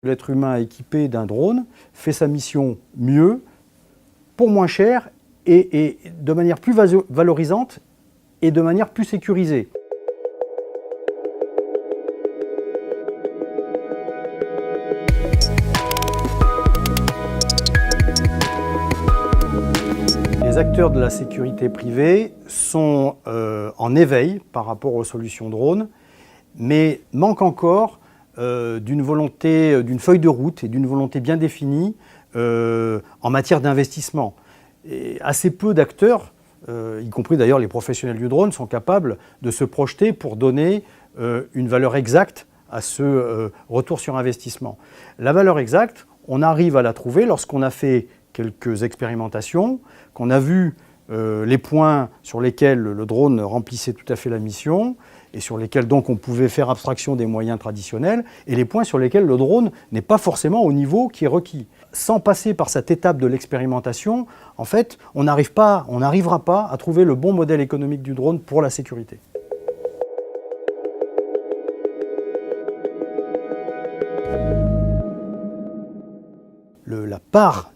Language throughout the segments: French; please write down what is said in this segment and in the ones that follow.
L'être humain équipé d'un drone fait sa mission mieux, pour moins cher et de manière plus valorisante et de manière plus sécurisée. Les acteurs de la sécurité privée sont en éveil par rapport aux solutions drones, mais manquent encore d'une volonté, d'une feuille de route et d'une volonté bien définie en matière d'investissement. Et assez peu d'acteurs, y compris d'ailleurs les professionnels du drone, sont capables de se projeter pour donner une valeur exacte à ce retour sur investissement. La valeur exacte, on arrive à la trouver lorsqu'on a fait quelques expérimentations, qu'on a vu les points sur lesquels le drone remplissait tout à fait la mission et sur lesquels donc on pouvait faire abstraction des moyens traditionnels, et les points sur lesquels le drone n'est pas forcément au niveau qui est requis. Sans passer par cette étape de l'expérimentation, en fait, on n'arrivera pas à trouver le bon modèle économique du drone pour la sécurité. La part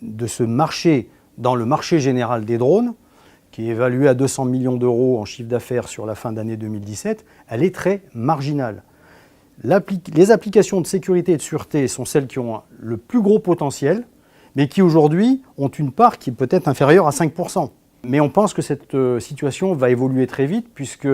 de ce marché dans le marché général des drones, qui est évalué à 200 millions d'euros en chiffre d'affaires sur la fin d'année 2017, elle est très marginale. Les applications de sécurité et de sûreté sont celles qui ont le plus gros potentiel, mais qui aujourd'hui ont une part qui est peut-être inférieure à 5%. Mais on pense que cette situation va évoluer très vite, puisque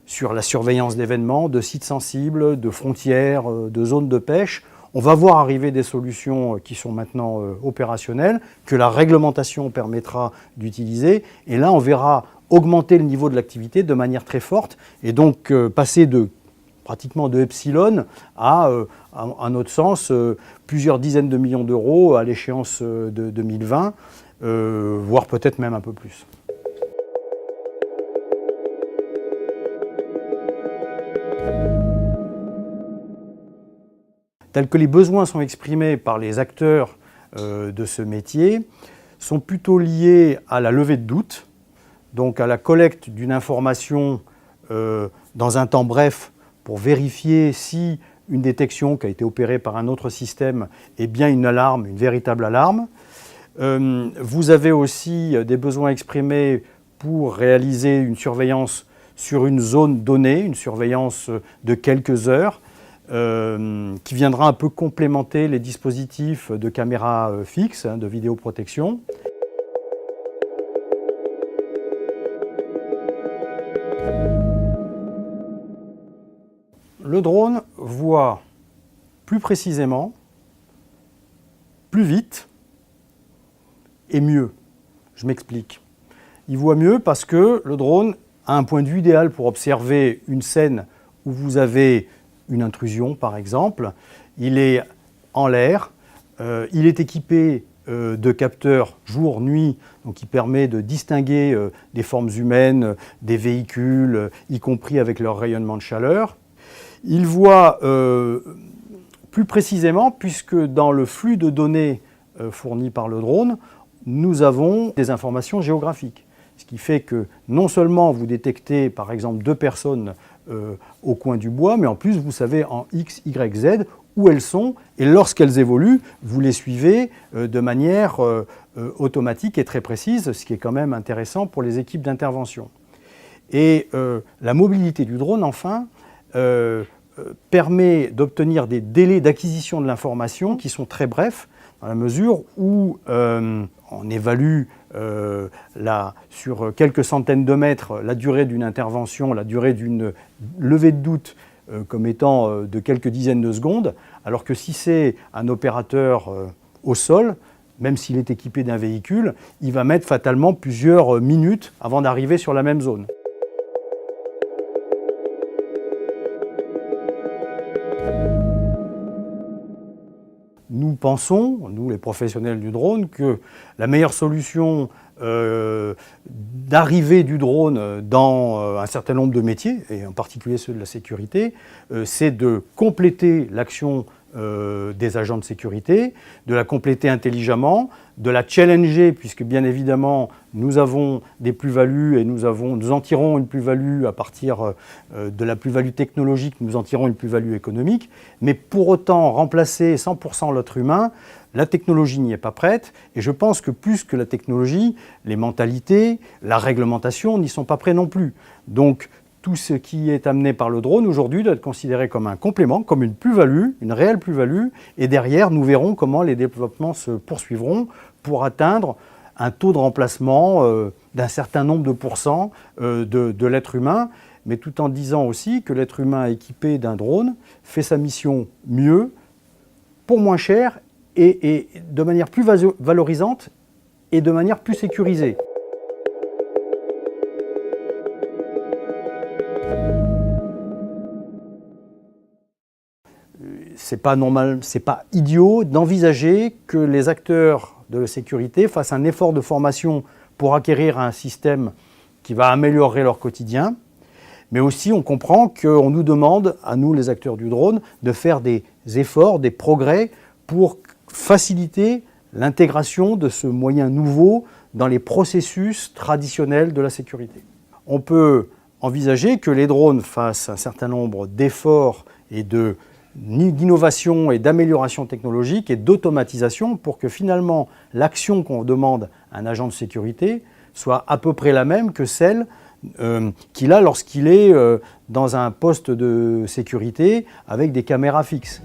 sur la surveillance d'événements, de sites sensibles, de frontières, de zones de pêche, on va voir arriver des solutions qui sont maintenant opérationnelles, que la réglementation permettra d'utiliser. Et là, on verra augmenter le niveau de l'activité de manière très forte et donc passer pratiquement de epsilon à notre sens, plusieurs dizaines de millions d'euros à l'échéance de 2020, voire peut-être même un peu plus. Tels que les besoins sont exprimés par les acteurs de ce métier, sont plutôt liés à la levée de doute, donc à la collecte d'une information dans un temps bref pour vérifier si une détection qui a été opérée par un autre système est bien une alarme, une véritable alarme. Vous avez aussi des besoins exprimés pour réaliser une surveillance sur une zone donnée, une surveillance de quelques heures, qui viendra un peu complémenter les dispositifs de caméras fixes, de vidéoprotection. Le drone voit plus précisément, plus vite et mieux. Je m'explique. Il voit mieux parce que le drone a un point de vue idéal pour observer une scène où vous avez une intrusion par exemple. Il est en l'air, il est équipé de capteurs jour-nuit, donc qui permet de distinguer des formes humaines, des véhicules, y compris avec leur rayonnement de chaleur. Il voit plus précisément puisque dans le flux de données fourni par le drone, nous avons des informations géographiques. Ce qui fait que non seulement vous détectez par exemple 2 personnes au coin du bois, mais en plus vous savez en X, Y, Z où elles sont, et lorsqu'elles évoluent, vous les suivez de manière automatique et très précise, ce qui est quand même intéressant pour les équipes d'intervention. Et la mobilité du drone, enfin, permet d'obtenir des délais d'acquisition de l'information qui sont très brefs, dans la mesure où on évalue sur quelques centaines de mètres la durée d'une intervention, la durée d'une levée de doute comme étant de quelques dizaines de secondes, alors que si c'est un opérateur au sol, même s'il est équipé d'un véhicule, il va mettre fatalement plusieurs minutes avant d'arriver sur la même zone. Nous pensons, nous les professionnels du drone, que la meilleure solution d'arrivée du drone dans un certain nombre de métiers, et en particulier ceux de la sécurité, c'est de compléter l'action des agents de sécurité, de la compléter intelligemment, de la challenger, puisque bien évidemment nous avons des plus-values et nous en tirons une plus-value à partir de la plus-value technologique, nous en tirons une plus-value économique, mais pour autant remplacer 100% l'être humain, la technologie n'y est pas prête, et je pense que plus que la technologie, les mentalités, la réglementation n'y sont pas prêts non plus. Donc tout ce qui est amené par le drone aujourd'hui doit être considéré comme un complément, comme une plus-value, une réelle plus-value, et derrière nous verrons comment les développements se poursuivront pour atteindre un taux de remplacement d'un certain nombre de pourcents de l'être humain, mais tout en disant aussi que l'être humain équipé d'un drone fait sa mission mieux, pour moins cher, et de manière plus valorisante et de manière plus sécurisée. C'est pas normal, c'est pas idiot d'envisager que les acteurs de la sécurité fassent un effort de formation pour acquérir un système qui va améliorer leur quotidien. Mais aussi, on comprend qu'on nous demande, à nous les acteurs du drone, de faire des efforts, des progrès pour faciliter l'intégration de ce moyen nouveau dans les processus traditionnels de la sécurité. On peut envisager que les drones fassent un certain nombre d'efforts et d'innovation et d'amélioration technologique et d'automatisation pour que finalement l'action qu'on demande à un agent de sécurité soit à peu près la même que celle qu'il a lorsqu'il est dans un poste de sécurité avec des caméras fixes.